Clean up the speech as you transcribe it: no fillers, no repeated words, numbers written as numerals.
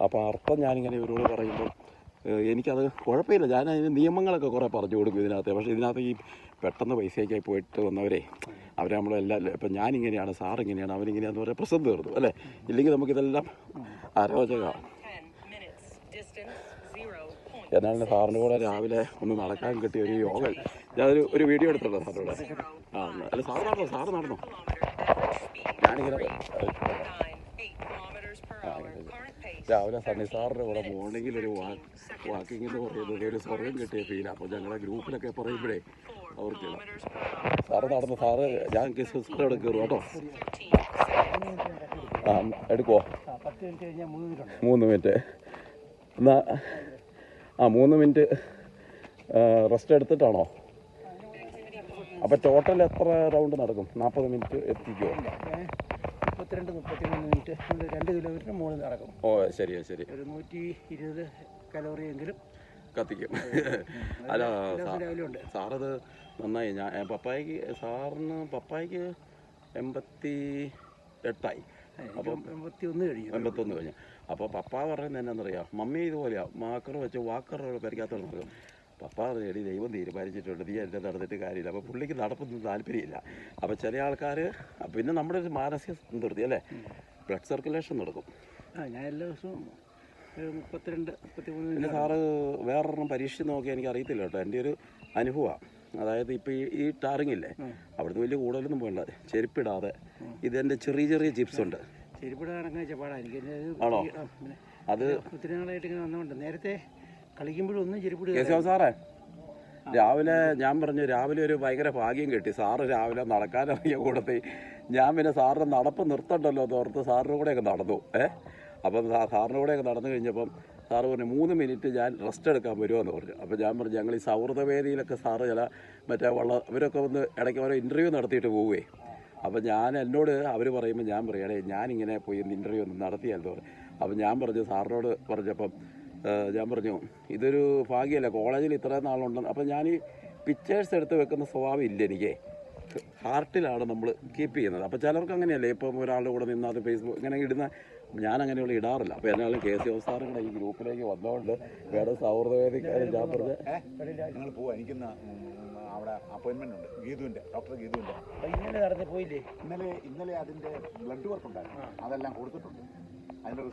അപ്പോൾ അർത്ഥം ഞാനിങ്ങനെ ഇവരോട് പറയുമ്പോൾ എനിക്കത് കുഴപ്പമില്ല. ഞാൻ അതിന് നിയമങ്ങളൊക്കെ കുറേ പറഞ്ഞു കൊടുക്കും ഇതിനകത്ത്. പക്ഷേ ഇതിനകത്ത് ഈ പെട്ടെന്ന് പൈസയൊക്കെ പോയിട്ട് വന്നവരെ അവരെ നമ്മളെല്ലാം ഇപ്പം ഞാനിങ്ങനെയാണ്, സാറിങ്ങനെയാണ്, അവനിങ്ങനെയാണെന്ന് പറയാൻ പ്രശ്നം തീർന്നു അല്ലേ? ഇല്ലെങ്കിൽ നമുക്കിതെല്ലാം അരോചകമാണ്. എന്നാലും സാറിൻ്റെ കൂടെ രാവിലെ ഒന്ന് നടക്കാൻ കിട്ടിയ ഒരു യോഗ. ഞാനൊരു വീഡിയോ എടുത്തിട്ടുണ്ടോ സാറിൻ്റെ കൂടെ? അല്ല സാറ് നടന്നോ? ഞാനിങ്ങനെ രാവിലെ സണ്ണി സാറിൻ്റെ കൂടെ മോർണിംഗിൽ ഒരു വാക്കിംഗ് എന്ന് പറയുന്നത് ഒരു സ്വർഗം കിട്ടിയ ഫീലാണ്. അപ്പോൾ ഞങ്ങളുടെ ഗ്രൂപ്പിലൊക്കെ പറയുമ്പോഴേ അവർക്ക് സാറ് നടന്നു. സാറ് ഞാൻ സാറോടെ കയറും കേട്ടോ. എടുക്കുമോ? 3 മിനിറ്റ് എന്നാ 3 മിനിറ്റ് റെസ്റ്റ് എടുത്തിട്ടാണോ? അപ്പോൾ ടോട്ടൽ എത്ര റൗണ്ട് നടക്കും? 40 മിനിറ്റ് എത്തിക്കുമോ? 32-33 മിനിറ്റ് 2 കിലോമീറ്റർ മുകളിൽ നടക്കും. ഓ ശരി. ഒരു 120 കലോറി എങ്കിലും കത്തിക്കും. അല്ല സാറത് നന്നായി. ഞാൻ പപ്പായ്ക്ക് 88 അപ്പം 81 കഴിഞ്ഞു. അപ്പോൾ പപ്പ പറയുന്നത് എന്നാന്നറിയാം, മമ്മി ഇതുപോലെയാണ് മാക്കർ വെച്ച് വാക്കറുകൾ പരിക്കാത്തോളം നടക്കും. പപ്പ റെഡി, ദൈവം തീരുമാനിച്ചിട്ടുണ്ട്, നീ എൻ്റെ നടന്നിട്ട് കാര്യമില്ല. അപ്പോൾ പുള്ളിക്ക് നടപ്പൊന്നും താല്പര്യമില്ല. അപ്പോൾ ചില ആൾക്കാർ പിന്നെ നമ്മുടെ ഒരു മാനസിക സംതൃപ്തി അല്ലേ, ബ്ലഡ് സർക്കുലേഷൻ നടക്കും. ഞാൻ എല്ലാ ദിവസവും 32-33. പിന്നെ സാറ് വേറൊരെണ്ണം പരീക്ഷിച്ച് നോക്കി എനിക്ക് അറിയത്തില്ല കേട്ടോ, എൻ്റെ ഒരു അനുഭവമാണ്. അതായത് ഇപ്പോൾ ഈ ടാറിങ്ങില്ലേ, അവിടുന്ന് വലിയ കൂടുതലൊന്നും പോകണ്ട, ചെരുപ്പിടാതെ ഇതെൻ്റെ ചെറിയ ജിപ്സ് ഉണ്ട്. ചെരുപ്പിടാനൊക്കെ ചെപ്പാടായിരിക്കും. ആണോ? അത് ഒത്തിരി നാളായിട്ട് ഇങ്ങനെ വന്നുകൊണ്ട് നേരത്തെ കളിക്കുമ്പോഴും ഒന്നും ചെരുപ്പിടുക. കേശവ സാറേ, രാവിലെ ഞാൻ പറഞ്ഞു, രാവിലെ ഒരു ഭയങ്കര ഭാഗ്യം കിട്ടി. സാറ് രാവിലെ നടക്കാനിറങ്ങിയ കൂടത്തിൽ ഞാൻ പിന്നെ സാറിൻ്റെ നടപ്പ് നിർത്തണ്ടല്ലോ എന്ന് ഓർത്ത് സാറിൻ്റെ കൂടെയൊക്കെ നടന്നു. അപ്പം സാറിൻ്റെ കൂടെയൊക്കെ നടന്നു കഴിഞ്ഞപ്പം സാറ് പറഞ്ഞു 3 മിനിറ്റ് ഞാൻ റെസ്റ്റ് എടുക്കാൻ വരുമെന്ന് പറഞ്ഞു. അപ്പോൾ ഞാൻ പറഞ്ഞു, ഞങ്ങൾ ഈ സൗഹൃദവേദിയിലൊക്കെ സാറ് ചില ഇവരൊക്കെ വന്ന് ഇടയ്ക്ക് ഓരോ ഇൻ്റർവ്യൂ നടത്തിയിട്ട് പോവുകയെ. അപ്പോൾ എന്നോട് അവർ പറയുമ്പോൾ ഞാൻ പറയണേ, ഞാനിങ്ങനെ പോയി ഇൻ്റർവ്യൂ ഒന്ന് നടത്തിയല്ലോ. അപ്പം ഞാൻ പറഞ്ഞു, സാറിനോട് പറഞ്ഞപ്പം ഞാൻ പറഞ്ഞു, ഇതൊരു ഭാഗ്യമല്ല, കോളേജിൽ ഇത്രയും നാളുണ്ടെന്ന്. അപ്പം ഞാൻ ഈ പിക്ചേഴ്സ് എടുത്ത് വെക്കുന്ന സ്വഭാവം ഇല്ല എനിക്ക്, ഹാർട്ടിലാണ് നമ്മൾ കീപ്പ് ചെയ്യുന്നത്. അപ്പോൾ ചിലർക്ക് അങ്ങനെയല്ലേ, ഇപ്പം ഒരാളുടെ കൂടെ നിന്നാൽ അത് ഫേസ്ബുക്ക് ഇങ്ങനെ ഇടുന്ന, ഞാൻ അങ്ങനെയുള്ള ഇടാറില്ല. അപ്പോൾ എന്നാലും KCO സാറും ഈ ഗ്രൂപ്പിലേക്ക് വന്നതുകൊണ്ട് വേറെ സൗഹൃദവേദിക്കാരും ഞാൻ പറഞ്ഞ് ഞങ്ങൾ പോവാം. എനിക്കിന്ന് അവിടെ അപ്പോയിൻമെൻ്റ് ഉണ്ട്, ഡോക്ടർ ഗീതുവിൻ്റെ. ഇന്നലെ നടത്തി പോയില്ലേ? ഇന്നലെ അതിൻ്റെ ബ്ലഡ് വർക്ക് ഉണ്ടായിരുന്നു, അതെല്ലാം കൊടുത്തിട്ടുണ്ട്. അതിൻ്റെ